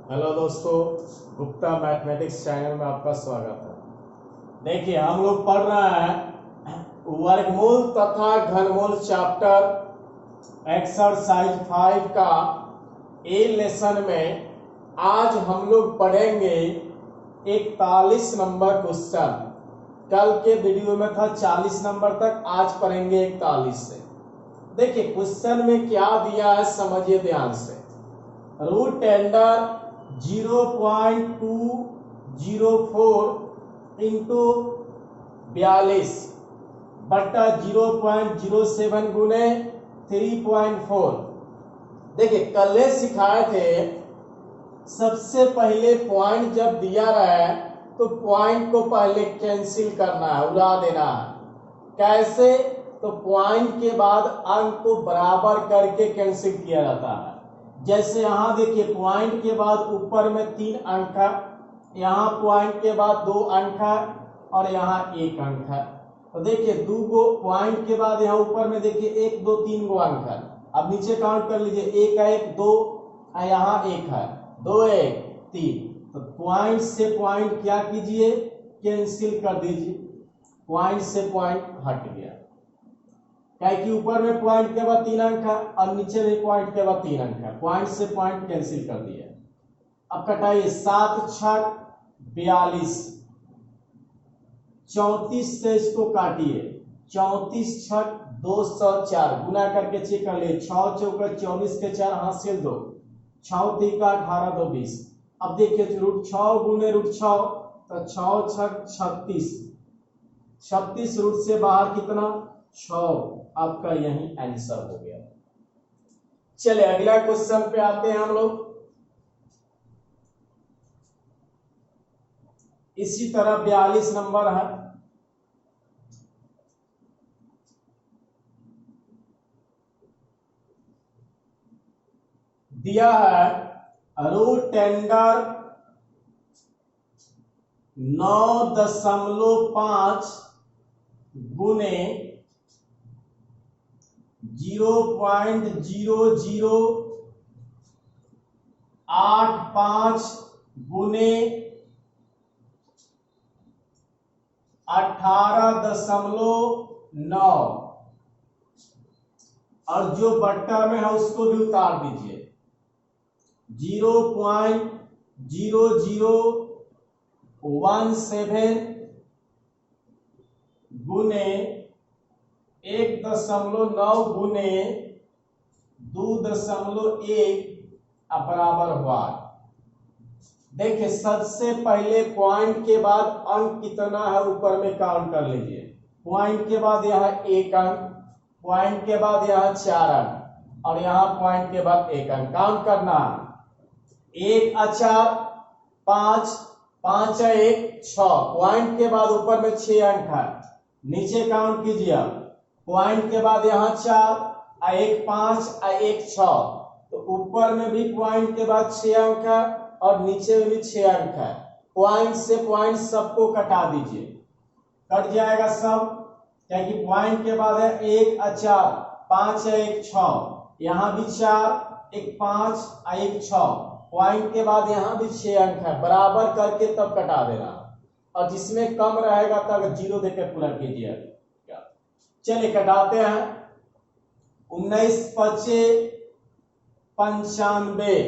Hello दोस्तों, Gupta mathematics channel में आपका स्वागत है। देखिए, हम लोग पढ़ रहे हैं वर्गमूल तथा घनमूल चैप्टर एक्सरसाइज 5 का ए लेसन में आज हम लोग पढ़ेंगे 41 नंबर क्वेश्चन। कल के वीडियो में था 40 नंबर तक, आज पढ़ेंगे 41 से। देखिए क्वेश्चन में क्या दिया है, समझिए ध्यान से। रूट टेंडर 0.204 इंटू 42 बट्टा 0.07 गुने 3.4। देखिए कल सिखाए थे, सबसे पहले पॉइंट जब दिया रहा तो पॉइंट को पहले कैंसिल करना है, उड़ा देना है। कैसे? तो पॉइंट के बाद अंक को बराबर करके कैंसिल किया जाता है। जैसे यहां देखिए, पॉइंट के बाद ऊपर में 3 अंक है, यहाँ पॉइंट के बाद 2 अंक है और यहाँ 1 अंक है। तो देखिए 2 गो पॉइंट के बाद यहाँ ऊपर में देखिए 1 2 3 गो अंक है। अब नीचे काउंट कर लीजिए, 1 है 1 2, यहाँ 1 है 2 1 3। तो पॉइंट से पॉइंट क्या कीजिए, कैंसिल कर दीजिए। पॉइंट से पॉइंट हट गया, क्या कि ऊपर में पॉइंट के बाद 3 अंक है और नीचे में पॉइंट के बाद 3 अंक है। पॉइंट से पॉइंट कैंसिल कर दिया। अब कटाइए, 7 6 42, 34 से इसको काटिए, 34 6 204, गुना करके चेक कर लिए। 6 चौका 24 के 4 हाथ से 2, 6 3 का 18 2 20। अब देखिए रूट 6 गुने रूट 6, तो 6 6 36, 36 रूट से बाहर कितना 6। आपका यही आंसर हो गया। चलिए अगला क्वेश्चन पे आते हैं हम लोग। इसी तरह 42 नंबर है। दिया है रूट टेंडर 9.5 गुने 0.0085 गुने 18.9, और जो बट्टा में है उसको भी उतार दीजिए। 0.0017 गुने 1.9 गुने 2.1 बराबर हुआ। देखिए सबसे पहले पॉइंट के बाद अंक कितना है ऊपर में काउंट कर लीजिए। पॉइंट के बाद यहाँ 1 अंक, पॉइंट के बाद यहाँ 4 अंक और यहाँ पॉइंट के बाद 1 अंक। काउंट करना है, 1 4 5 5 1 6, पॉइंट के बाद ऊपर में 6 अंक है। नीचे काउंट कीजिए, पॉइंट के बाद यहाँ 4 1 5 1 6, तो ऊपर में भी पॉइंट के बाद 6 अंक है और नीचे में भी 6 अंक है। पॉइंट से पॉइंट सबको कटा दीजिए, कट जाएगा सब, क्योंकि पॉइंट के बाद है 1 4 5 1 6, यहाँ भी 4 1 5 1 6, पॉइंट के बाद यहाँ भी 6 अंक है। बराबर करके तब कटा देना, और जिसमें कम रहेगा तब 0 देकर पूरा कीजिए। चलिए कटाते हैं। 19 5 95,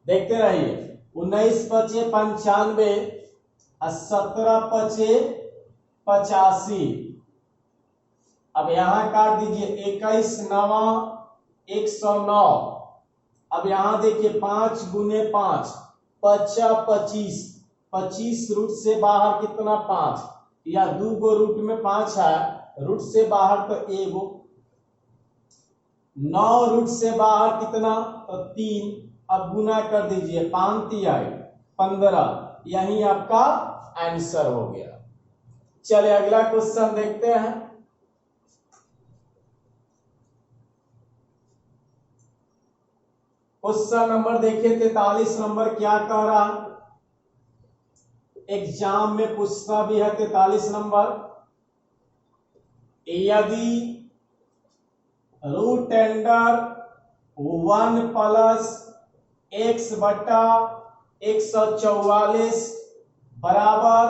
देखते रहिए। 19 5 95, 17 5 85। अब यहां काट दीजिए, 21 9 109। अब यहां देखिए 5 गुने 5 25, 25 रूट से बाहर कितना 5, या 2 गो रूट में 5 है, रूट से बाहर तो 1 गो, 9 रूट से बाहर कितना तो 3। अब गुना कर दीजिए, 5 3 15, यही आपका आंसर हो गया। चलिए अगला क्वेश्चन देखते हैं। क्वेश्चन नंबर देखिए 43 नंबर क्या कह रहा, एग्जाम में पूछता भी है 43 नंबर। यदि रूट टेंडर 1 प्लस x बटा 144 बराबर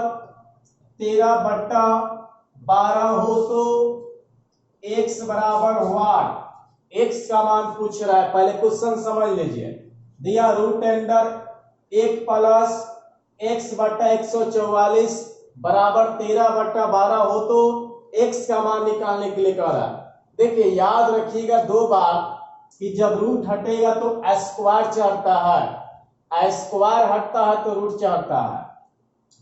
13/12 हो तो x बराबर वाट। x का मान पूछ रहा है, पहले क्वेश्चन समझ लीजिए। दिया रूट अंडर 1 प्लस x/144 बराबर 13/12 हो तो x का मान निकालने के लिए कह रहा है। देखिए याद रखिएगा दो बार कि जब रूट हटेगा तो स्क्वायर चढ़ता है, स्क्वायर हटता है तो रूट चढ़ता है।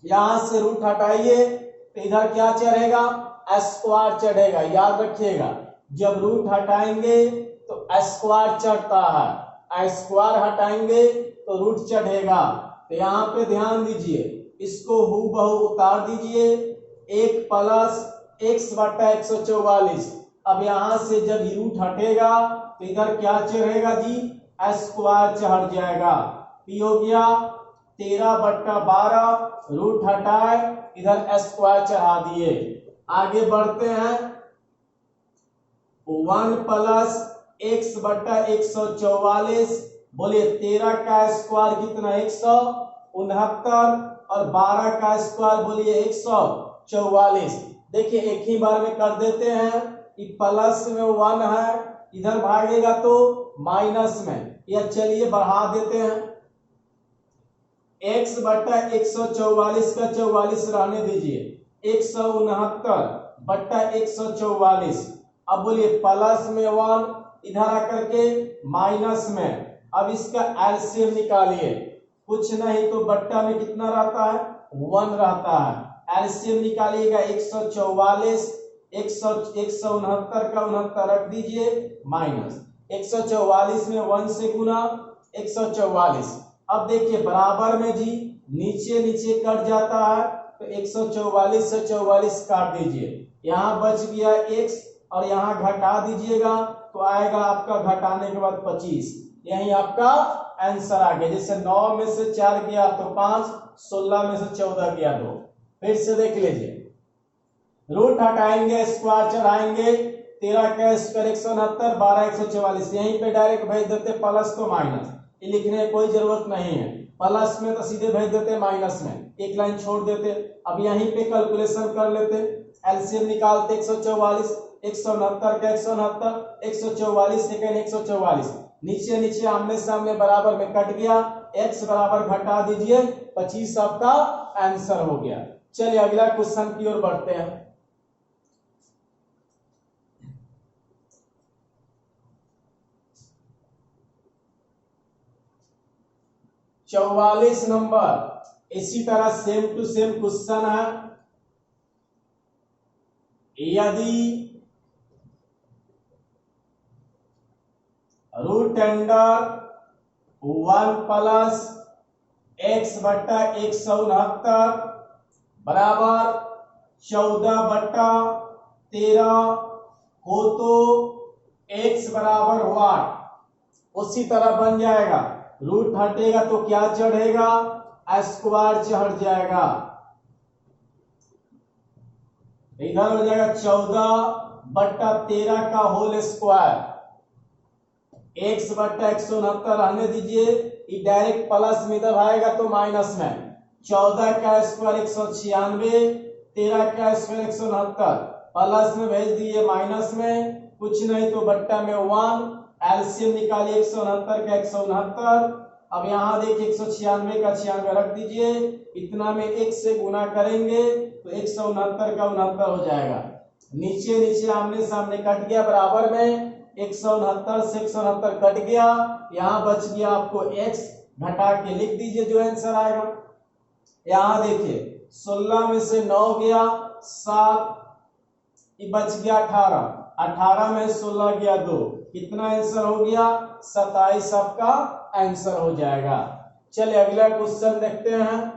यहां से रूट हटाइए तो इधर क्या चढ़ेगा, स्क्वायर चढ़ेगा। याद रखिएगा जब रूट हटाएंगे तो स्क्वायर चढ़ता है, स्क्वायर हटाएंगे तो रूट चढ़ेगा। तो यहाँ पे ध्यान दीजिए, इसको हूबहू उतार दीजिए 1 प्लस x/144। अब यहां से जब रूट हटेगा तो इधर क्या चढ़ेगा जी, स्क्वायर चढ़ जाएगा। पी हो गया 13/12, रूट हटाए इधर स्क्वायर चढ़ा दिए। आगे बढ़ते हैं, 1 प्लस x/144, बोलिए 13 का स्क्वायर कितना 169 और 12 का स्क्वायर बोलिए 144। देखिए एक ही बार में कर देते हैं, प्लस में 1 है, इधर भागेगा तो माइनस में, या चलिए बढ़ा देते हैं। x/144 का 44 रहने दीजिए, 169/144। अब बोलिए प्लस में 1, इधर आकर के माइनस में। अब इसका एलसीएम निकालिए, कुछ नहीं तो बट्टा में कितना रहता है 1 रहता है। एलसीएम निकालिएगा 144, 169 का 69 रख दीजिए माइनस 144 में 1 से गुना 144। अब देखिए बराबर में जी नीचे नीचे कट जाता है तो 144 से 44 काट दीजिए, यहाँ बच गया x और यहाँ घटा दीजिएगा तो आएगा आपका घटाने के बाद 25। यही आपका आंसर आ गया। जैसे 9 में से 4 गया तो 5, 16 में से 14 गया 2। फिर से देख लीजिए, रूट हटाएंगे स्क्वायर चढ़ाएंगे, 13 का स्क्वायर 169, 12 144, यहीं पे डायरेक्ट भेज देते प्लस तो माइनस, ये लिखने की कोई जरूरत नहीं है। प्लस में तो सीधे भेज देते माइनस में, एक लाइन छोड़ देते। अब यहीं पे कैलकुलेशन कर लेते, एलसीएम निकालते 144, 169 का 169, 144 सेकंड 144, नीचे नीचे आमने सामने बराबर में कट गया, x बराबर घटा दीजिए 25 आपका आंसर हो गया। चलिए अगला क्वेश्चन की ओर बढ़ते हैं। चौवालीस नंबर, इसी तरह सेम टू सेम क्वेश्चन है। यदि रूट अंडर 1 प्लस x/169 बराबर 14/13 हो तो x बराबर वाट। उसी तरह बन जाएगा, रूट हटेगा तो क्या चढ़ेगा, स्क्वायर चढ़ जाएगा। इधर हो जाएगा 14/13 का होल स्क्वायर, x/169 रहने दीजिए, ये डायरेक्ट प्लस में इधर आएगा तो माइनस में। 14 का स्क्वायर 196, 13 का स्क्वायर 169, प्लस में भेज दिए माइनस में, कुछ नहीं तो बट्टा में 1, एलसीएम निकालिए 169 का 169। अब यहाँ देखिए 196 का 96 रख दीजिए, इतना में 1 से गुना करेंगे तो 169 का 69 हो जाएगा। नीचे नीचे आमने सामने कट गया, बराबर में 169 से 169 कट गया, यहाँ बच गया आपको x, घटा के लिख दीजिए जो आंसर आएगा। यहाँ देखिए 16 में से 9 गया 7, बच गया 18, 18 में 16 गया 2, कितना आंसर हो गया 27 आपका आंसर हो जाएगा। चलिए अगला क्वेश्चन देखते हैं।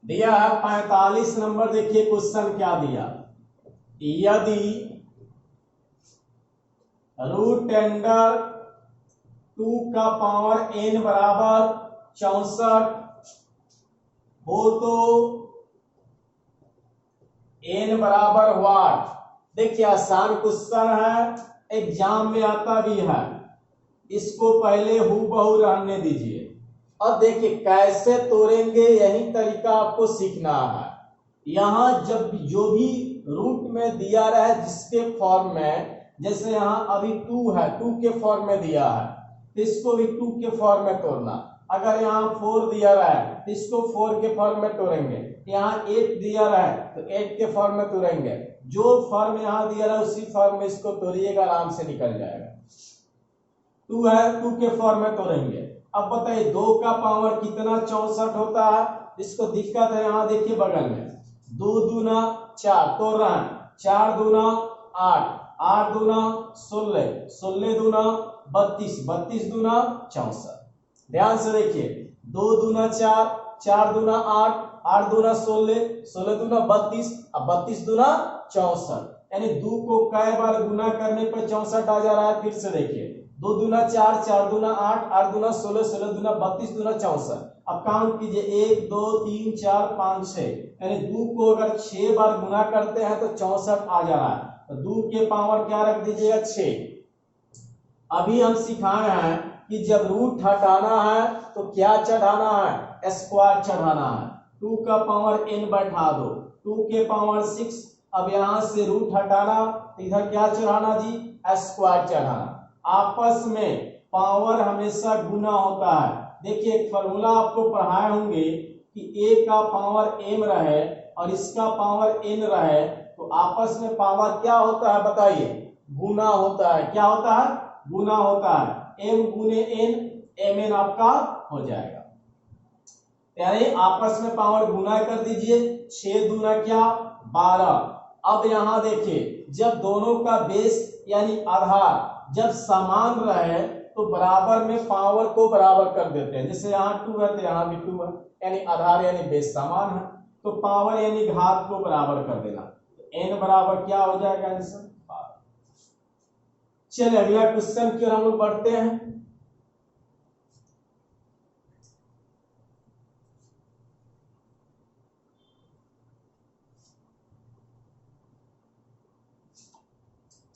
दिया है 45 नंबर, देखिए क्वेश्चन क्या दिया। यदि रूट अंडर 2 का पावर n बराबर 64 हो तो n बराबर व्हाट। देखिए आसान क्वेश्चन है, एग्जाम में आता भी है, इसको पहले हूबहू रहने दीजिए और देखिए कैसे तोड़ेंगे, यही तरीका आपको सीखना है। यहां जब जो भी रूट में दिया रहे जिसके फॉर्म में, जैसे यहाँ अभी 2 है, 2 के फॉर्म में दिया है तो इसको भी 2 के फॉर्म में तोड़ना। अगर यहाँ 4 दिया रहा है तो इसको 4 के फॉर्म में तोड़ेंगे। यहाँ 8 दिया रहा है तो 8 के फॉर्म में तोड़ेंगे। जो फॉर्म यहाँ दिया रहा है उसी फॉर्म में इसको तोड़िएगा, आराम से निकल जाएगा। 2 है, 2 के फॉर्म में तोड़ेंगे। अब बताइए 2 का पावर कितना 64 होता है। इसको दिक्कत है, यहाँ देखिए बगल में 2 दूना 4 तोड़ रहा है, 4 दूना 8, 8 दूना 16, 16 दूना 32, 32 दूना 64। ध्यान से देखिए 2 दूना 4, 4 दूना 8, 8 दूना 16, 16 दूना 32 और 32 दूना 64। यानी 2 को कई बार गुना करने पर 64 आ जा रहा है। फिर से देखिए 2 दूना 4, 4 दूना 8, 8 दूना 16, 16 दूना 32 दूना 64। अब काउंट कीजिए 1 2 3 4 5 6, यानी 2 को अगर 6 बार गुना करते हैं तो 64 आ जा रहा है। तो 2 के पावर क्या रख दीजिएगा 6। अभी हम सिखाए हैं कि जब रूट हटाना है तो क्या चढ़ाना है, स्क्वायर चढ़ाना है। 2 का पावर n बैठा दो, 2 के पावर 6। अब यहां से रूट हटाना तो इधर क्या चढ़ाना जी, स्क्वायर चढ़ाना। आपस में पावर हमेशा गुना होता है। देखिए एक फॉर्मूला आपको पढ़ाए होंगे कि a का पावर m रहे और इसका पावर n रहे तो आपस में पावर क्या होता है बताइए, गुना होता है। क्या होता है, गुना होता है। m गुने n, mn आपका हो जाएगा। यानी आपस में पावर गुना कर दीजिए। 6 दूना क्या 12। अब यहां देखिए जब दोनों का बेस यानी आधार जब समान रहे तो बराबर में पावर को बराबर कर देते हैं। जैसे यहाँ 2 है तो यहाँ भी 2 है, यानी आधार यानी बेस समान है तो पावर यानी घात को बराबर कर देना। n बराबर क्या हो जाएगा आंसर 12। चलिए अगला क्वेश्चन की ओर हम लोग बढ़ते हैं।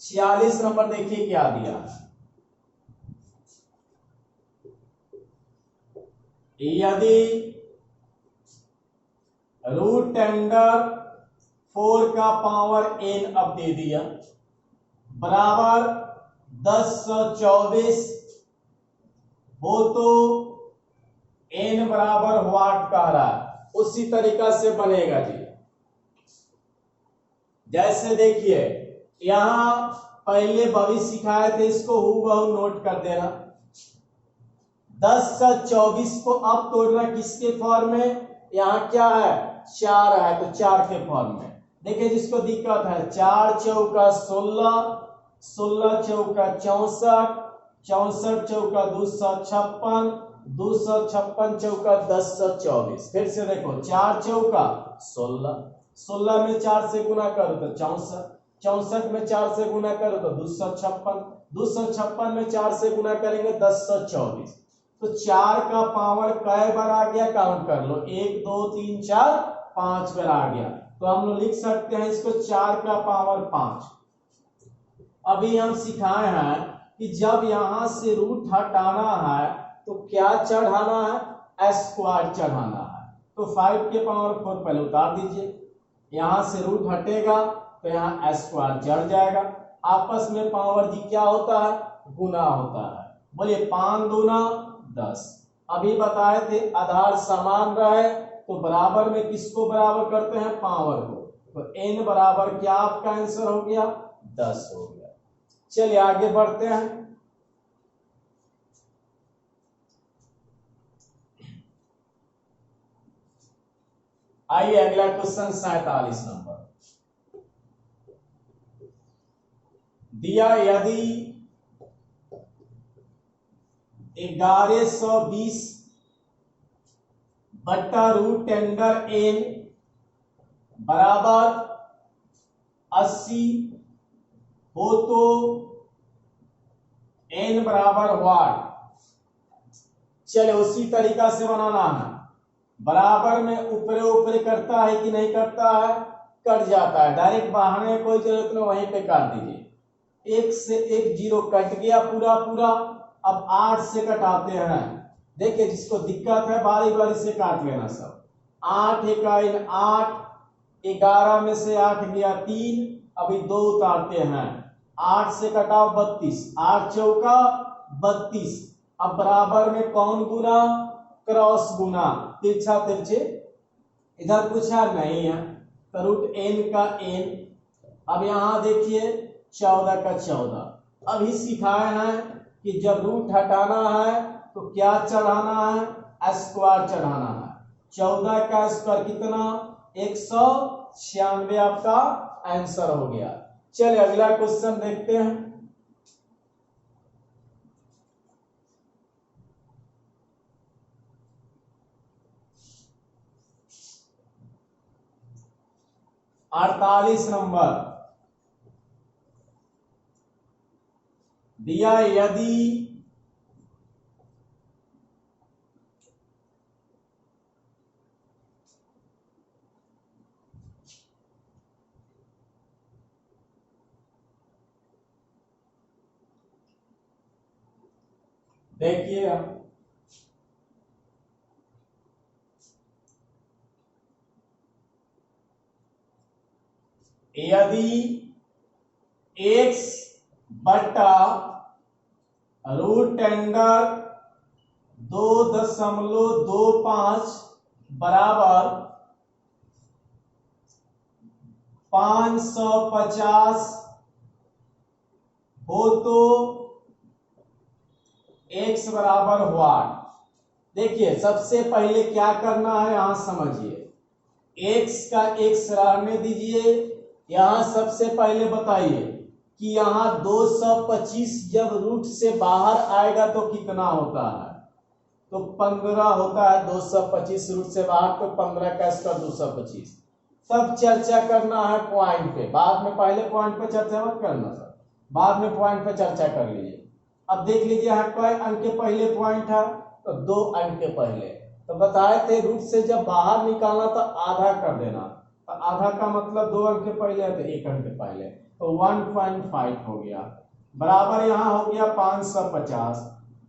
छियालीस नंबर देखिए क्या दिया, यदि रूट अंडर 4 का पावर n अब दे दिया बराबर 1024 हो तो n बराबर व्हाट कह रहा है। उसी तरीका से बनेगा जी। जैसे देखिए यहां पहले भविष्य सिखाए थे, इसको हूबहू नोट कर देना। 1024 को अब तोड़ना किसके फॉर्म में, यहाँ क्या है 4 है तो 4 के फॉर्म में। देखिए जिसको दिक्कत है 4 चौका 16, 16 चौका 64, 64 चौका 256, 256 चौका 1024। फिर से देखो 4 चौका 16, 16 में 4 से गुना करो तो 64, 64 में 4 से गुना करो तो 256, 256 में 4 से गुना करेंगे 1024। तो 4 का पावर कै बार आ गया, काउंट कर लो 1 2 3 4 5 बार आ गया। तो हम लोग लिख सकते हैं इसको 4 का पावर 5। अभी हम सिखाए हैं कि जब यहां से रूट हटाना है तो क्या चढ़ाना है, स्क्वायर चढ़ाना है। तो 5 के पावर 4 पहले उतार दीजिए, यहां से रूट हटेगा तो यहाँ स्क्वायर चढ़ जाएगा। आपस में पावर जी क्या होता है, गुना होता है। बोलिए 5 दूना 10। अभी बताए थे आधार समान रहे तो बराबर में किसको बराबर करते हैं, पावर को। तो n बराबर क्या आपका आंसर हो गया 10 हो गया। चलिए आगे बढ़ते हैं। आइए अगला क्वेश्चन 47 नंबर दिया, यदि 1120 बट्टा रूट अंडर n बराबर 80 हो तो n बराबर व्हाट। चले उसी तरीका से बनाना है। बराबर में ऊपरे ऊपरे करता है कि नहीं करता है, कट जाता है, डायरेक्ट बढ़ाने में कोई जरूरत नहीं, वहीं पे काट दीजिए। एक से एक जीरो कट गया पूरा पूरा। अब 8 से कटाते हैं। देखिए जिसको दिक्कत है बारी बारी से काट लेना सब। 8 एकाइन 8, 11 में से 8 गया 3, अभी 2 उतारते हैं। 8 से कटाओ 32, 8 चौका 32। अब बराबर में कौन गुना, क्रॉस गुना, तिरछा तिरछे। इधर पूछा नहीं है तो रूट n का n। अब यहां देखिए 14 का 14। अभी सिखाए हैं कि जब रूट हटाना है तो क्या चढ़ाना है, स्क्वायर चढ़ाना है। 14 का स्क्वायर कितना, 196 आपका आंसर हो गया। चलिए अगला क्वेश्चन देखते हैं। अड़तालीस नंबर दिया, यदि देखिए यदि x बटा रूट अंडर 2.25 बराबर 550 हो तो x बराबर व्हाट। देखिए सबसे पहले क्या करना है यहां समझिए। x का x रहने दीजिए। यहां सबसे पहले बताइए कि यहां 225 जब रूट से बाहर आएगा तो कितना होता है, तो 15 होता है। 225 रूट से बाहर तो 15 का स्क्वायर 225। तब चर्चा करना है पॉइंट पे, बाद में पहले पॉइंट पे चर्चा मत करना सर, बाद में पॉइंट पे चर्चा कर लीजिए। अब देख लीजिए यहाँ कई अंक के पहले पॉइंट है, तो 2 अंक के पहले। तो बताए थे रूट से जब बाहर निकालना तो आधा कर देना, तो आधा का मतलब 2 अंक के पहले है तो 1 अंक के पहले, तो 1.5 हो गया। बराबर यहाँ हो गया 550।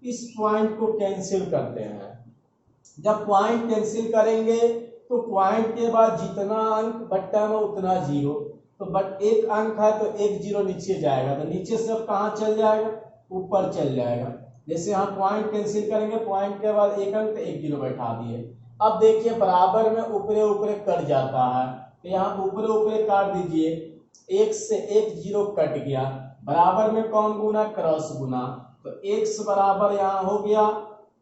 इस पॉइंट को कैंसिल करते हैं। जब पॉइंट कैंसिल करेंगे तो पॉइंट के बाद जितना अंक बट्टा में उतना जीरो, तो बट एक अंक है तो एक जीरो नीचे जाएगा, तो नीचे से अब कहाँ चल जाएगा, ऊपर चल जाएगा। जैसे यहाँ पॉइंट कैंसिल करेंगे, पॉइंट के बाद एक अंक तो एक जीरो बैठा दिए। अब देखिए बराबर में ऊपरे ऊपरे कट जाता है, तो यहाँ ऊपरे ऊपरे काट दीजिए। एक से एक जीरो कट गया, बराबर में कौन गुना, क्रॉस गुना। तो x बराबर यहाँ हो गया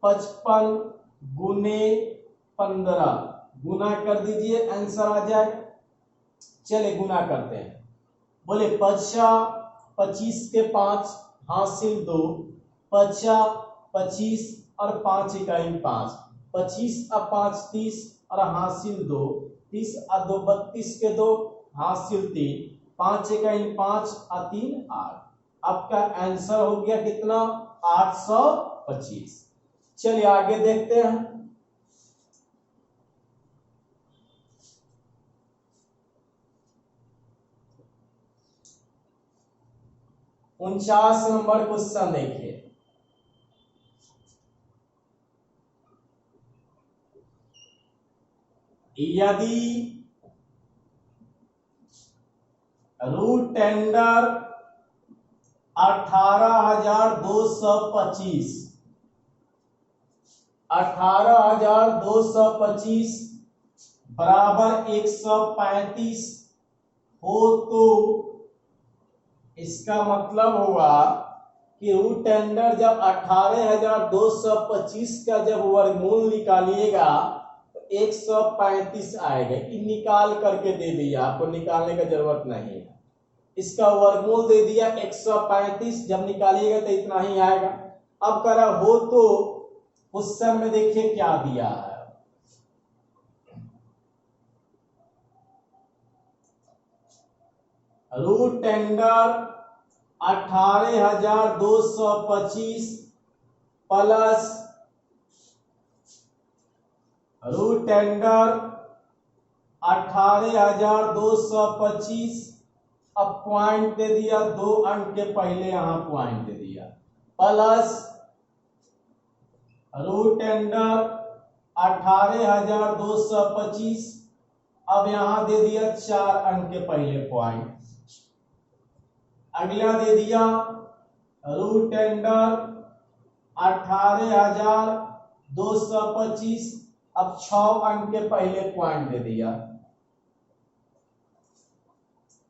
55 गुने 15, गुना कर दीजिए आंसर आ जाए। चले गुना करते हैं। बोले 25 के 5 हासिल 2, 25 और 5 इकाई 5, 25 और 5 30 और हासिल 2, 30 और 2 32 के 2 हासिल 3, 5 इकाई 5 और 3 8। आपका आंसर हो गया कितना, 825। चलिए आगे देखते हैं। उनचास नंबर क्वेश्चन देखिए। यदि रूट टेंडर 18,225 18,225 बराबर 135 हो तो इसका मतलब हुआ कि रूट टेंडर जब 18,225 का जब वर्गमूल निकालिएगा तो 135 आएगा। ये निकाल करके दे दिया, आपको निकालने का जरूरत नहीं है। इसका वर्गमूल दे दिया 135, जब निकालिएगा तो इतना ही आएगा। अब कह रहा हो तो क्वेश्चन में देखिए क्या दिया है। Root under 18,225 plus root under 18,225। अब पॉइंट दे दिया, 2 अंक के पहले यहां पॉइंट दे दिया, प्लस रूट अंडर 18,225। अब यहां दे दिया 4 अंक के पहले पॉइंट। अगला दे दिया रूट अंडर 18,225। अब 6 अंक के पहले पॉइंट दे दिया,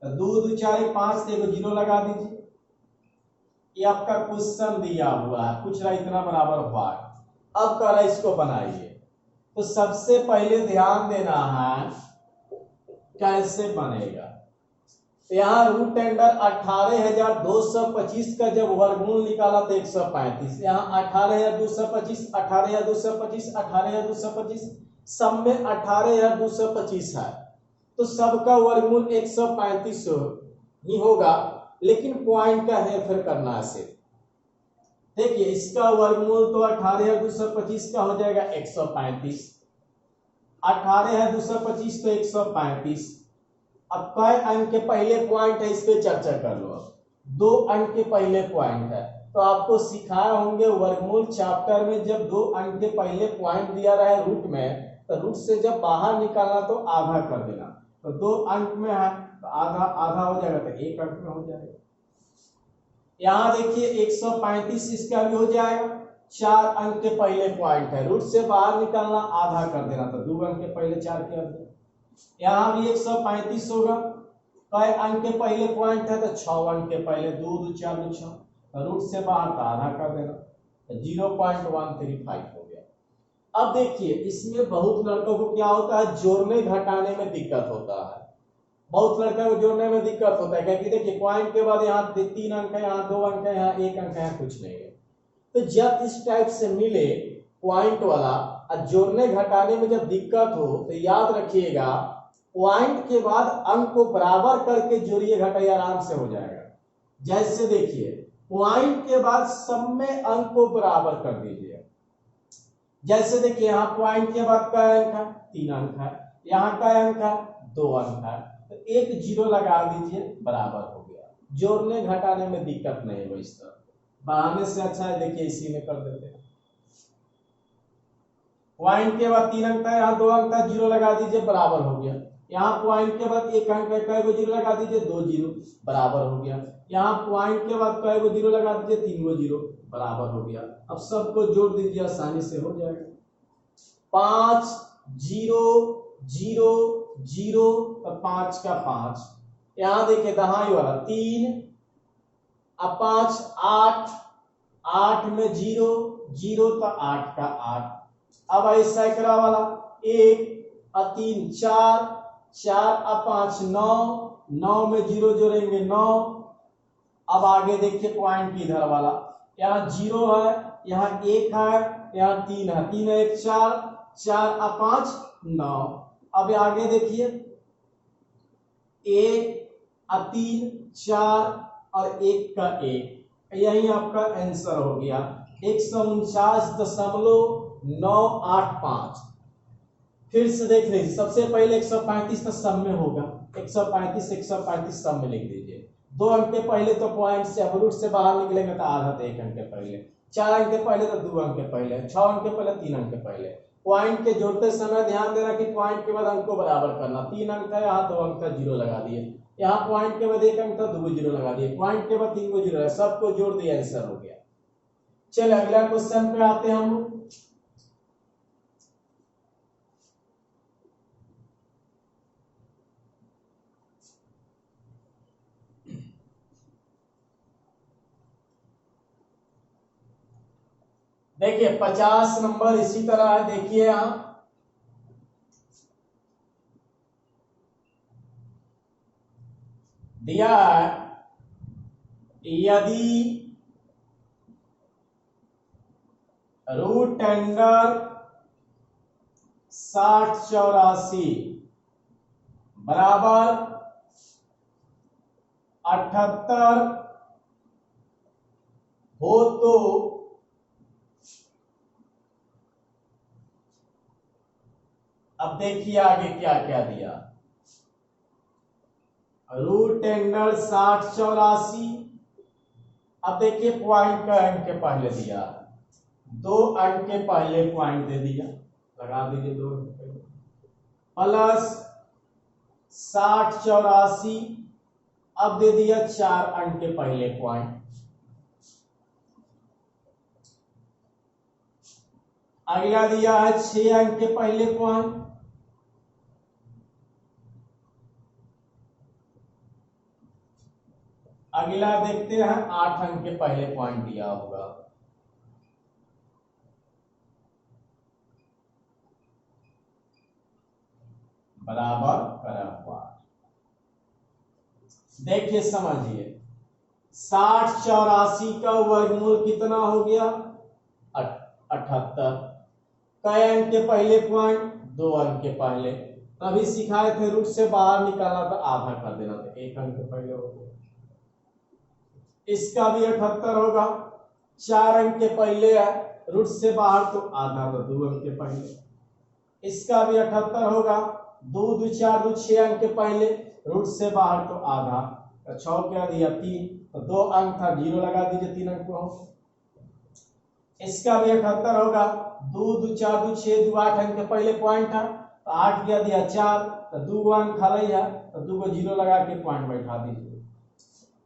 2 2 4 5 से 0 लगा दीजिए। ये आपका क्वेश्चन दिया हुआ है, पूछ रहा इतना बराबर हुआ। अब कह रहा इसको बनाइए। तो सबसे पहले ध्यान देना है कैसे बनेगा। तो यहाँ रूट अंडर 18,225 का जब वर्गमूल निकाला तो 135। यहाँ 18,225 18,225 18,225 सब में 18,225 है, तो सबका वर्गमूल 135 ही होगा। लेकिन पॉइंट का हेरफेर करना है सिर्फ। देखिए इसका वर्गमूल तो 18,225 का हो जाएगा 135, 18,225 तो 135। अब कई अंक के पहले पॉइंट है, इस पे चर्चा कर लो। 2 अंक के पहले पॉइंट है, तो आपको सिखाए होंगे वर्गमूल चैप्टर में, जब 2 अंक के पहले पॉइंट दिया रहा है रूट में, तो रूट से जब बाहर निकालना तो आधा कर देना। तो 2 अंक में है तो आधा आधा हो जाएगा, तो 1 अंक में हो जाएगा। यहां देखिए 135 इसका भी हो जाएगा, 4 अंक के पहले पॉइंट है, रूट से बाहर निकालना आधा कर देना, तो 2 अंक के पहले 4 कर दे। यहां भी 135 होगा, कई अंक के पहले पॉइंट है, तो 6 अंक के पहले 2 2 4 2 6, रूट से बाहर तो आधा कर देना, तो 0.135 हो गया। अब देखिए इसमें बहुत लड़कों को क्या होता है, जोड़ने घटाने में दिक्कत होता है। बहुत लड़कों को जोड़ने में दिक्कत होता है, क्योंकि देखिए पॉइंट के बाद यहाँ 3 अंक है, यहाँ 2 अंक है, यहाँ 1 अंक है, कुछ नहीं है। तो जब इस टाइप से मिले पॉइंट वाला और जोड़ने घटाने में जब दिक्कत हो, तो याद रखिएगा पॉइंट के बाद अंक को बराबर करके जोड़िए घटाइए, आराम से हो जाएगा। जैसे देखिए पॉइंट के बाद सब में अंक को बराबर कर दीजिए। जैसे देखिए यहाँ पॉइंट के बाद का अंक है, 3 अंक है, यहाँ का अंक है 2 अंक है, तो 1 0 लगा दीजिए, बराबर हो गया। जोड़ने घटाने में दिक्कत नहीं हो, इस तरह बढ़ाने से अच्छा है। देखिए इसी में कर देते हैं, पॉइंट के बाद 3 अंक है, यहाँ 2 अंक है, 0 लगा दीजिए, बराबर हो गया। यहाँ पॉइंट के बाद 1 अंक है, कई 0 लगा दीजिए, 2 0 बराबर हो गया। यहाँ पॉइंट के बाद कई 0 लगा दीजिए, 3 0 बराबर हो गया। अब सबको जोड़ दीजिए, आसानी से हो जाएगा। 5 0 0 0 तो 5 का 5, यहाँ देखिए दहाई वाला 3, अब 5 8 8 में 0 0 तो 8 का 8। अब आई सैकड़ा वाला 1 और 3 4 4 और 5 9 9 में 0 जोड़ेंगे 9। अब आगे देखिए पॉइंट इधर वाला, यहाँ 0 है, यहाँ 1 है, यहाँ 3 है, 3 1 4 4 और 5 9। अब आगे देखिए 1 और 3 4 और 1 का 1, यही आपका आंसर हो गया 149.985। फिर से देख लीजिए, सबसे पहले 135 तो सब में होगा, 135 135 सब में लिख दीजिए। 2 अंक के पहले तो पॉइंट से रूट से बाहर निकलेंगे तो आधा, तो 1 अंक के पहले, 4 अंक के पहले तो 2 अंक के पहले, 6 अंक के पहले 3 अंक के पहले। पॉइंट के जोड़ते समय ध्यान देना कि पॉइंट के बाद अंक को बराबर करना। 3 अंक था, यहाँ 2 अंक था, 0 लगा दिए। यहाँ पॉइंट के बाद 1 अंक था, 2 0 लगा दिए। पॉइंट के बाद 3 0 है, सबको जोड़ दिया, आंसर हो गया। चलिए अगला क्वेश्चन पे आते हैं हम लोग। देखिए 50 नंबर इसी तरह है, देखिए यहां दिया है, यदि रूट अंडर 60 84 बराबर 78 हो तो अब देखिए आगे क्या क्या दिया, रूट टेंडर 6084। अब देखिए पॉइंट का अंक के पहले दिया, 2 अंक के पहले पॉइंट दे दिया, लगा दीजिए 2 प्लस 6084, अब दे दिया 4 अंक के पहले पॉइंट। अगला दिया है 6 अंक के पहले पॉइंट। अगला देखते हैं 8 अंक के पहले पॉइंट दिया होगा। बराबर करा हुआ। देखिए समझिए, 6084 का वर्गमूल कितना हो गया, 78। कई अंक के पहले पॉइंट, 2 अंक के पहले। तभी सिखाए थे रूट से बाहर निकालना तो आधा कर देना, तो 1 अंक के पहले हो गया। इसका भी 78 होगा, 4 अंक के पहले है, रूट से बाहर तो आधा, तो 2 अंक के पहले। इसका भी 78 होगा, 2 2 4 2 6 अंक के पहले, रूट से बाहर तो आधा, तो 6 क्या दिया 3, तो 2 अंक था, 0 लगा दीजिए, 3 अंक हो। इसका भी 78 होगा, 2 2 4 2 6 2 8 अंक के पहले पॉइंट था, तो 8 क्या दिया 4, तो 2 अंक खाली है, तो 2 को 0 लगा के पॉइंट बैठा दीजिए।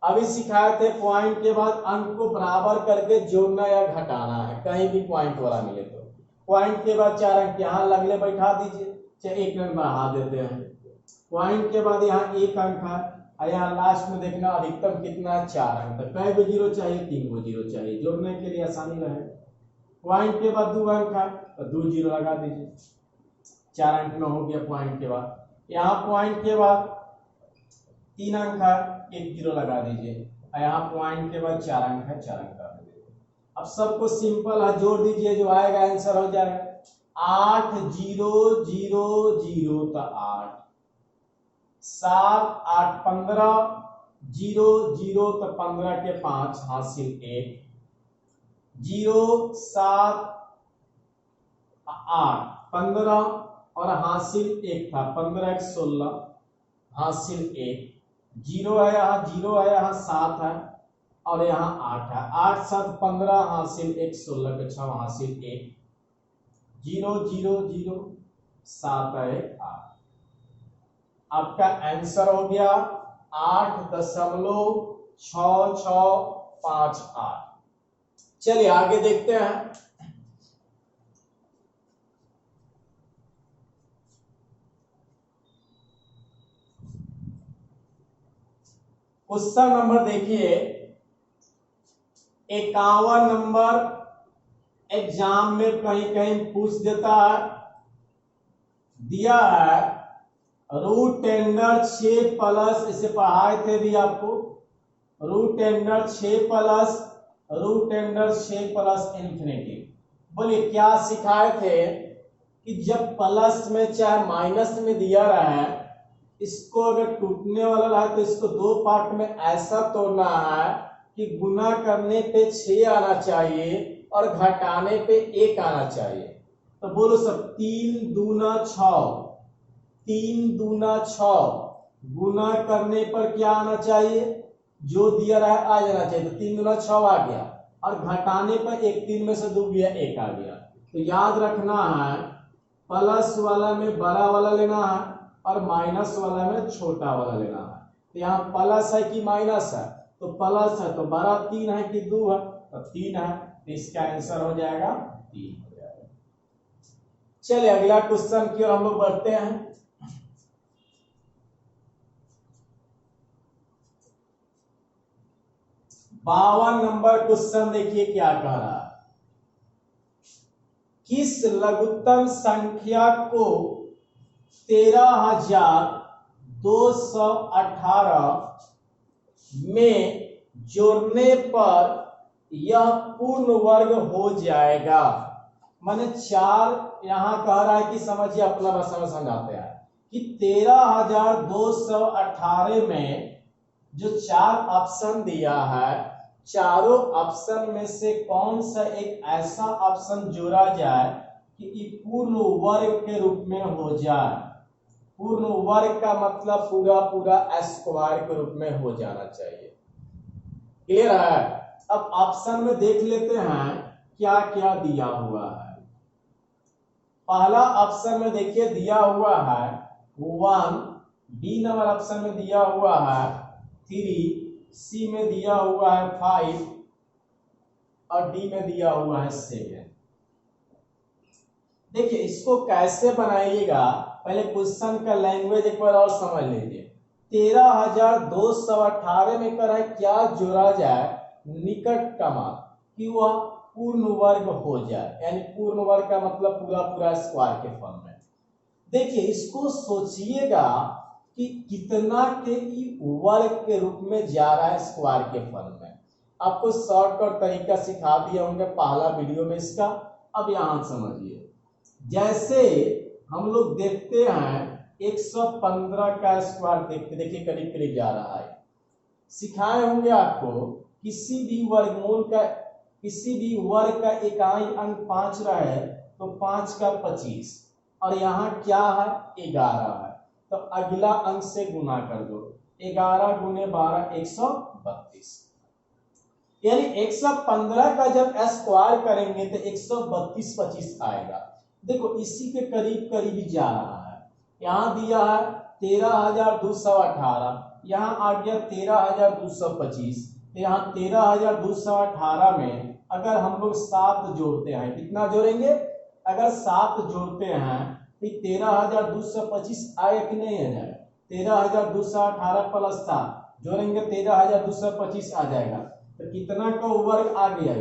अभी सिखाए थे पॉइंट के बाद अंक को बराबर करके जोड़ना या घटाना है, कहीं भी पॉइंट वाला मिले तो। पॉइंट के बाद 4 अंक यहाँ लगले बैठा दीजिए, चाहे 1 अंक बढ़ा देते हैं। पॉइंट के बाद यहाँ 1 अंक है, और यहाँ लास्ट में देखना अधिकतम कितना है, 4 अंक। तो कई को 0 चाहिए, 3 को 0 चाहिए, जोड़ने के लिए आसानी रहे। पॉइंट के बाद 2 अंक है, तो 2 0 लगा दीजिए, 4 अंक में हो गया पॉइंट के बाद। यहाँ पॉइंट के बाद 3 अंक है, 1 0 लगा दीजिए, और यहाँ पॉइंट के बाद 4 अंक है, 4 अंक लगा दीजिए। अब सबको सिंपल है, जोड़ दीजिए, जो आएगा आंसर हो जाएगा 8 0 0 0, तो 8, 7 8 15 0 0, तो 15 के 5 हासिल 1, 0 7 8 15 और हासिल 1 था, 15 1 16 हासिल 1, 0 है यहाँ, 0 है यहाँ, 7 है और यहाँ 8 है, 8 7 15 हासिल 1 16 के 6 हासिल 1, 0 0 0 7 है 8। आपका आंसर हो गया 8.6658। चलिए आगे देखते हैं। क्वेश्चन नंबर देखिए 51 नंबर, एग्जाम में कहीं कहीं पूछ देता है। दिया है रूट टेंडर 6 प्लस, इसे पढ़ाए थे भी आपको, root tender 6 plus root tender 6 plus infinity. बोलिए क्या सिखाए थे कि जब प्लस में चाहे माइनस में दिया रहा है, इसको अगर टूटने वाला है तो इसको 2 पार्ट में ऐसा तोड़ना है कि गुना करने पे 6 आना चाहिए और घटाने पे 1 आना चाहिए। तो बोलो सब, 3 दूना 6, 3 दूना 6, गुना करने पर क्या आना चाहिए, जो दिया रहा है आ जाना चाहिए, तो 3 दूना 6 आ गया, और घटाने पर 1, 3 में से 2 गया, 1 आ गया। तो याद रखना है प्लस वाला में बड़ा वाला लेना है और माइनस वाला में छोटा वाला लेना है। तो यहाँ प्लस है कि माइनस है, तो प्लस है तो बड़ा 3 है कि 2 है, तो 3 है, तो इसका आंसर हो जाएगा 3 हो जाएगा। चलिए अगला क्वेश्चन की ओर हम लोग बढ़ते हैं। बावन नंबर क्वेश्चन देखिए क्या कह रहा है। किस लघुत्तम संख्या को 13,218 में जोड़ने पर यह पूर्ण वर्ग हो जाएगा। माने 4, यहां कह रहा है कि समझिए, अपना भाषा में समझाते हैं कि 13,218 में जो 4 ऑप्शन दिया है, चारों ऑप्शन में से कौन सा एक ऐसा ऑप्शन जोड़ा जाए कि ये पूर्ण वर्ग के रूप में हो जाए। पूर्ण वर्ग का मतलब पूरा पूरा स्क्वायर के रूप में हो जाना चाहिए। क्लियर है? अब ऑप्शन में देख लेते हैं क्या क्या दिया हुआ है। पहला ऑप्शन में देखिए दिया हुआ है 1, बी नंबर ऑप्शन में दिया हुआ है 3, सी में दिया हुआ है 5 और डी में दिया हुआ है 7। देखिए इसको कैसे बनाइएगा, पहले क्वेश्चन का लैंग्वेज एक बार और समझ लीजिए। 13,218 में कर है क्या जोड़ा जाए निकट का मान कि वह पूर्ण वर्ग हो जाए, यानी पूर्ण वर्ग का मतलब पूरा पूरा स्क्वायर के फॉर्म में। देखिए इसको सोचिएगा कि कितना के वर्ग के रूप में जा रहा है स्क्वायर के फॉर्म में। आपको शॉर्टकट तरीका सिखा दिया होंगे पहला वीडियो में इसका। अब यहां समझिए, जैसे हम लोग देखते हैं 115 का स्क्वायर देखिए करीब करीब जा रहा है। सिखाए होंगे आपको किसी भी वर्ग का इकाई अंक 5 रहे तो 5 का 25 और यहाँ क्या है 11 है, तो अगला अंक से गुना कर दो। 11 गुने 12 132, यानी 115 का जब स्क्वायर करेंगे तो 132 25 आएगा। देखो इसी के करीब करीब जा रहा है। यहाँ दिया है 13,218, यहाँ आ गया 13,225, तो यहाँ 13,218 में अगर हम लोग 7 जोड़ते हैं, कितना जोड़ेंगे, अगर 7 जोड़ते हैं तो 13,225 आएगा कि नहीं आ जाएगा। 13,218 प्लस 7 जोड़ेंगे 13,225 आ जाएगा। तो कितना का वर्ग आ गया,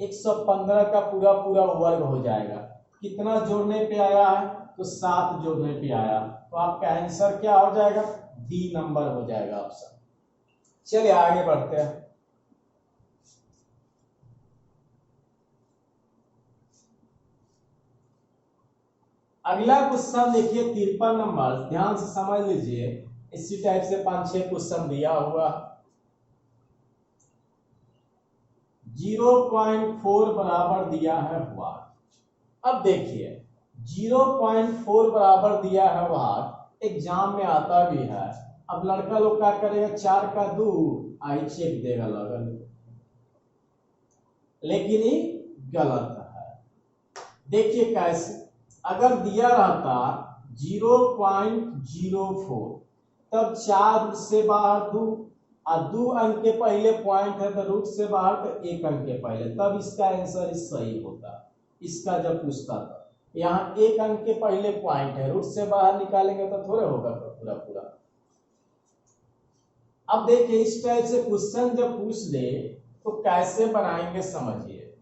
115 का पूरा पूरा वर्ग हो जाएगा। कितना जोड़ने पे आया है, तो 7 जोड़ने पे आया, तो आपका आंसर क्या हो जाएगा, डी नंबर हो जाएगा ऑप्शन। चलिए आगे बढ़ते हैं। अगला क्वेश्चन देखिए 53 नंबर, ध्यान से समझ लीजिए। इसी टाइप से 5-6 क्वेश्चन दिया हुआ। 0.4 बराबर दिया है वाट। अब देखिए 0.4 बराबर दिया है वाट, एग्जाम में आता भी है। अब लड़का लोग क्या करेगा, 4 का 2 आई चेक देगा लगन, लेकिन ये गलत है। देखिए कैसे, अगर दिया रहता 0.04 तब 4 से बाहर 2 और 2 अंक के पहले पॉइंट है तो रूट से बाहर तो 1 अंक के पहले, तब इसका आंसर सही होता। इसका जब पूछता था यहाँ 1 अंक के पहले पॉइंट है, रूट से बाहर निकालेंगे तो थोड़े होगा तो पूरा पूरा। अब देखिए इस टाइप से क्वेश्चन जब पूछ दे तो कैसे बनाएंगे समझिए।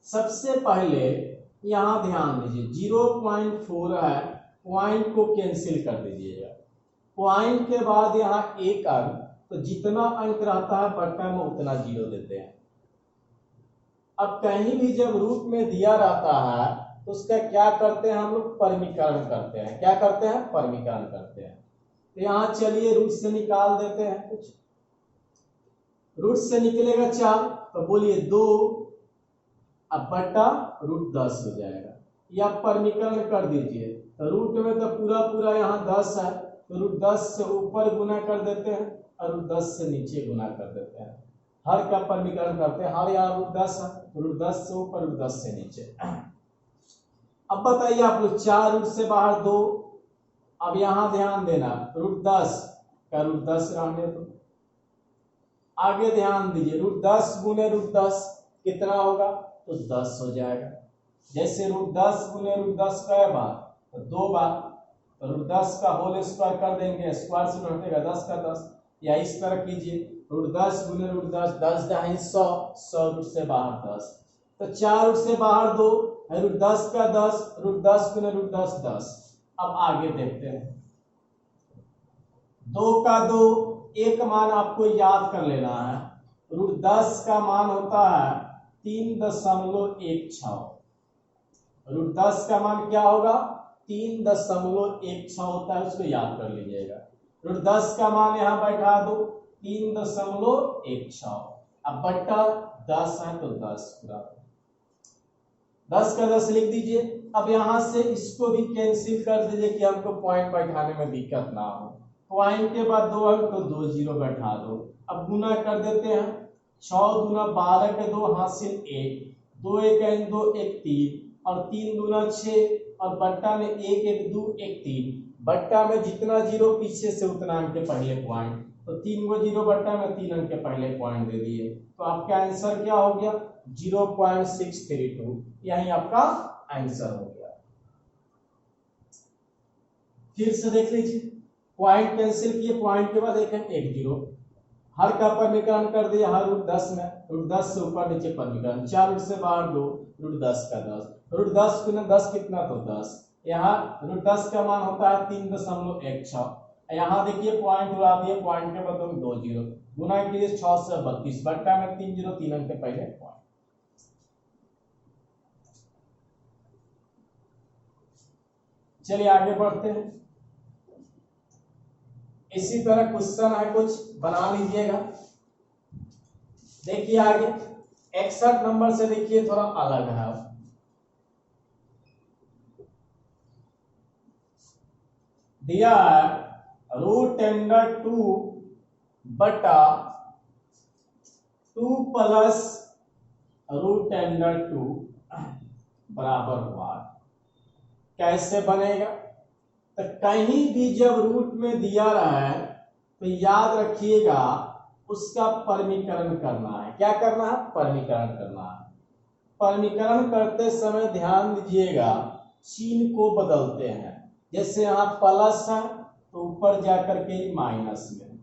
सबसे पहले यहाँ ध्यान दीजिए 0.4 है, पॉइंट को कैंसिल कर दीजिएगा। पॉइंट के बाद यहाँ 1 अंक, तो जितना अंक रहता है बट्टा में उतना 0 देते हैं। अब कहीं भी जब रूट में दिया रहता है तो उसका क्या करते हैं हम लोग, परमीकरण करते हैं। क्या करते हैं, परमीकरण करते हैं। तो यहाँ चलिए रूट से निकाल देते हैं कुछ। रूट से निकलेगा 4 तो बोलिए 2, अब बट्टा रूट 10 हो जाएगा। या परमीकरण कर दीजिए, तो रूट में तो पूरा पूरा यहाँ 10 है, तो रूट 10 से ऊपर गुना कर देते हैं और रूट 10 से नीचे गुना कर देते हैं। हर का परमीकरण करते हैं, हर यहाँ रूट 10 है, रूट 10 से ऊपर रूट 10 से नीचे। अब बताइए आप लोग, 4 रूट से बाहर 2। अब यहाँ ध्यान देना, रूट 10 का रूट 10 रहने दो। आगे ध्यान दीजिए, रूट 10 गुने रूट 10 कितना होगा, तो 10 हो जाएगा। जैसे रूट 10 गुने रूट 10 कई बार, तो 2 बार, तो रूट 10 का होल स्क्वायर कर देंगे, स्क्वायर से हटेगा 10 का 10। या इस तरह कीजिए, रूट 10 गुने रूट 10, 10 ढाई 100, 100 रूट से बाहर 10, तो 4 रूट से बाहर 2, रूट 10 का 10, रूट 10 गुने रूट 10 10। अब आगे देखते हैं, 2 का 2, एक मान आपको याद कर लेना है। रूट 10 का मान होता है 3.16। रूट 10 का मान क्या होगा, 3.16 होता है, उसको याद कर लीजिएगा। रूट 10 का मान यहाँ बैठा दो 3.16, अब बट्टा 10 है तो 10 पूरा, 10 का 10 लिख दीजिए। अब यहां से इसको भी कैंसिल कर दीजिए कि हमको पॉइंट बैठाने में दिक्कत ना हो। पॉइंट के बाद 2 अंक तो 2 जीरो बैठा दो। अब गुना कर देते हैं, 6 दूना 12 के 2 हासिल 1, 2 एक 2 1 3 और 3 दूना 6 और बट्टा में 1 1 2 1 3, बट्टा में जितना जीरो पीछे से उतना अंक के पहले पॉइंट, तो 3 गो जीरो बट्टा में 3 अंक के पहले पॉइंट दे दिए, तो आपका आंसर क्या हो गया 0.632, यही आपका आंसर हो गया। फिर से देख लीजिए, पॉइंट कैंसिल किए, पॉइंट के बाद एक जीरो, हर का परमीकरण कर दिया, हर रूट 10 में, रूट 10 से ऊपर नीचे परमीकरण, 4 रूट से बाहर 2, रूट 10 का 10, रूट 10 गुना 10 कितना, तो 10, यहाँ रूट 10 का मान होता है 3.16, यहाँ देखिए पॉइंट उड़ा दिए, पॉइंट के बाद 2 जीरो, गुना कीजिए 6 से 32, बट्टा में 3 जीरो, 3 अंक के पहले पॉइंट। चलिए आगे बढ़ते हैं। इसी तरह क्वेश्चन है, कुछ बना लीजिएगा। देखिए आगे 61 नंबर से देखिए थोड़ा अलग है। दिया है रूट अंडर 2 बटा 2 प्लस रूट अंडर 2 बराबर हुआ। कैसे बनेगा, तो कहीं भी जब रूट में दिया रहा है तो याद रखिएगा उसका परमीकरण करना है। क्या करना है, परमीकरण करना है। परमीकरण करते समय ध्यान दीजिएगा चिन्ह को बदलते हैं, जैसे यहाँ प्लस है तो ऊपर जाकर के माइनस में,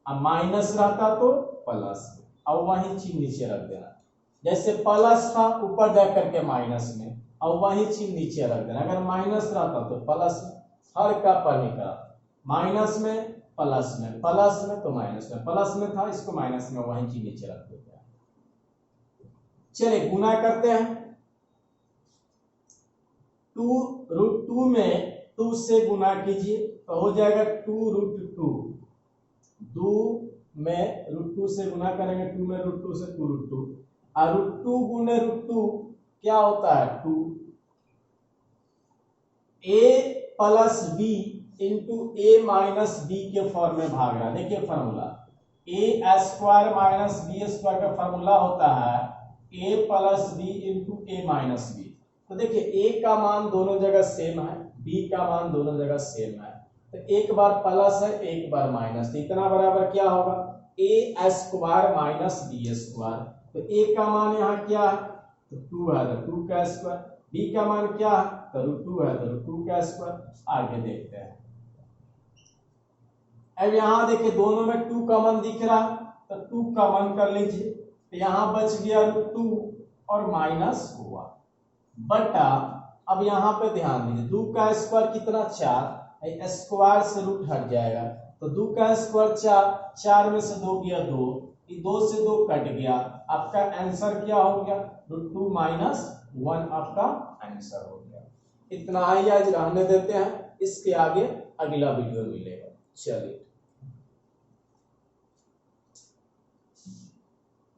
अब माइनस रहता तो प्लस में, और वही चिन्ह नीचे रख देना। जैसे प्लस था ऊपर जाकर के माइनस में, और वही चिन्ह नीचे रख देना। अगर माइनस रहता तो प्लस में, हर का परमीकरण, माइनस में प्लस में, प्लस में तो माइनस में, प्लस में था इसको माइनस में, वही चिन्ह नीचे रख देते हैं। चलिए गुना करते हैं, 2 रूट 2 में 2 से गुना कीजिए तो हो जाएगा 2 रूट 2, 2 में रूट 2 से गुना करेंगे, 2 में रूट 2 से 2 रूट 2, और रूट 2 गुने रूट 2 क्या होता है 2, a plus B into A minus B के फॉर्म में भाग रहा है। देखिए formula A square minus B square का फॉर्मूला होता है a plus B into A minus B. तो देखिए a का मान दोनों जगह सेम है, b का मान दोनों जगह सेम है, तो एक बार प्लस है एक बार माइनस, तो इतना बराबर क्या होगा a square minus B square. तो a का मान यहाँ क्या है तो 2 है, तो 2 का स्क्वायर, b का मान क्या है तो रूट 2 है, तो रूट 2 का स्क्वायर। आगे देखते हैं, अब यहाँ देखिए दोनों में 2 कॉमन दिख रहा है, तो 2 कॉमन कर लीजिए, तो यहाँ बच गया रूट 2 और माइनस हुआ बटा, अब यहाँ पे ध्यान दीजिए 2 का स्क्वायर कितना 4, स्क्वायर से रूट हट जाएगा, तो 2 का स्क्वायर 4, 4 में से 2 गया 2, 2 से 2 कट गया, आपका आंसर क्या हो गया रूट 2 माइनस 1 आपका आंसर हो गया। इतना ही आज रहने देते हैं, इसके आगे अगला वीडियो मिलेगा। चलिए।